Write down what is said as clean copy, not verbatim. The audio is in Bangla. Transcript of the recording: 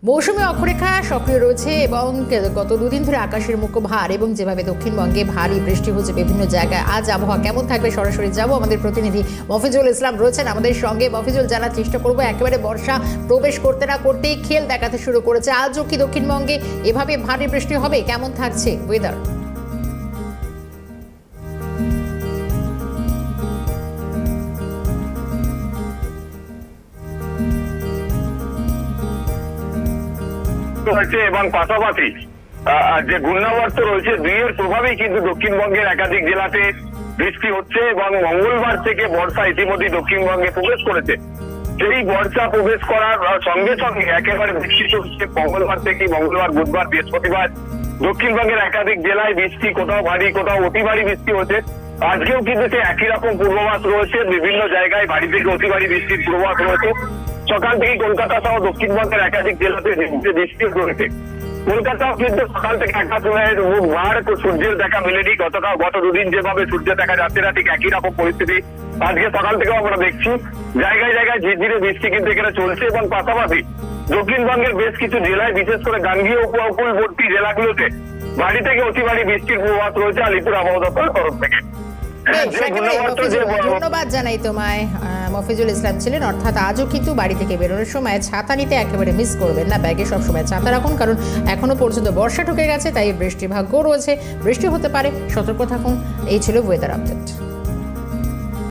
মৌসুমী অক্ষরেখা সক্রিয় রয়েছে এবং গত দুদিন ধরে আকাশের মুখ ভার এবং যেভাবে দক্ষিণবঙ্গে ভারী বৃষ্টি হচ্ছে বিভিন্ন জায়গায়, আজ আবহাওয়া কেমন থাকবে সরাসরি যাব আমাদের প্রতিনিধি মফিজুল ইসলাম রয়েছেন আমাদের সঙ্গে। মফিজুল, জানার চেষ্টা করবো একেবারে বর্ষা প্রবেশ করতে না করতেই খেল দেখাতে শুরু করেছে। আজও কি দক্ষিণবঙ্গে এভাবে ভারী বৃষ্টি হবে? কেমন থাকছে ওয়েদার? হয়েছে এবং পাশাপাশি যে ঘূর্ণাবর্ত রয়েছে দুইয়ের প্রভাবেই কিন্তু দক্ষিণবঙ্গের একাধিক জেলাতে বৃষ্টি হচ্ছে এবং মঙ্গলবার থেকে বর্ষা ইতিমধ্যে দক্ষিণবঙ্গে প্রবেশ করেছে। সেই বর্ষা প্রবেশ করার সঙ্গে সঙ্গে একেবারে বৃষ্টি চলছে মঙ্গলবার থেকে। মঙ্গলবার, বুধবার, বৃহস্পতিবার দক্ষিণবঙ্গের একাধিক জেলায় বৃষ্টি, কোথাও ভারী কোথাও অতি ভারী বৃষ্টি হচ্ছে। আজকেও কিন্তু সে একই রকম পূর্বাভাস রয়েছে, বিভিন্ন জায়গায় ভারী থেকে অতি ভারী বৃষ্টির পূর্বাভাস রয়েছে। সকাল থেকে কলকাতা সহ দক্ষিণবঙ্গের একাধিক জেলাতে বৃষ্টি রয়েছে। কলকাতাও কিন্তু সকাল থেকে আকাশের মুখ ভার, সূর্যের দেখা মেলেনি। গত দুদিন যেভাবে সূর্য দেখা যাচ্ছে না, ঠিক একই রকম পরিস্থিতি আজকে সকাল থেকেও আমরা দেখছি। জায়গায় জায়গায় ঝিরঝিরে বৃষ্টি কিন্তু এখানে চলছে এবং পাশাপাশি দক্ষিণবঙ্গের বেশ কিছু জেলায়, বিশেষ করে গাঙ্গীয় উপকূলবর্তী জেলাগুলোতে ভারী থেকে অতি ভারী বৃষ্টির পূর্বাভাস রয়েছে আলিপুর আবহাওয়া দপ্তরের তরফ থেকে। ধন্যবাদ জানাই তোমায়। মফিজুল ইসলাম ছিলেন। অর্থাৎ আজও কিন্তু বাড়ি থেকে বেরোনোর সময় ছাতা নিতে একেবারে মিস করবেন না, ব্যাগে সবসময় ছাতা রাখুন, কারণ এখনো পর্যন্ত বর্ষা ঢুকে গেছে, তাই বৃষ্টির ভাগ্যও রয়েছে, বৃষ্টি হতে পারে, সতর্ক থাকুন। এই ছিল ওয়েদার আপডেট।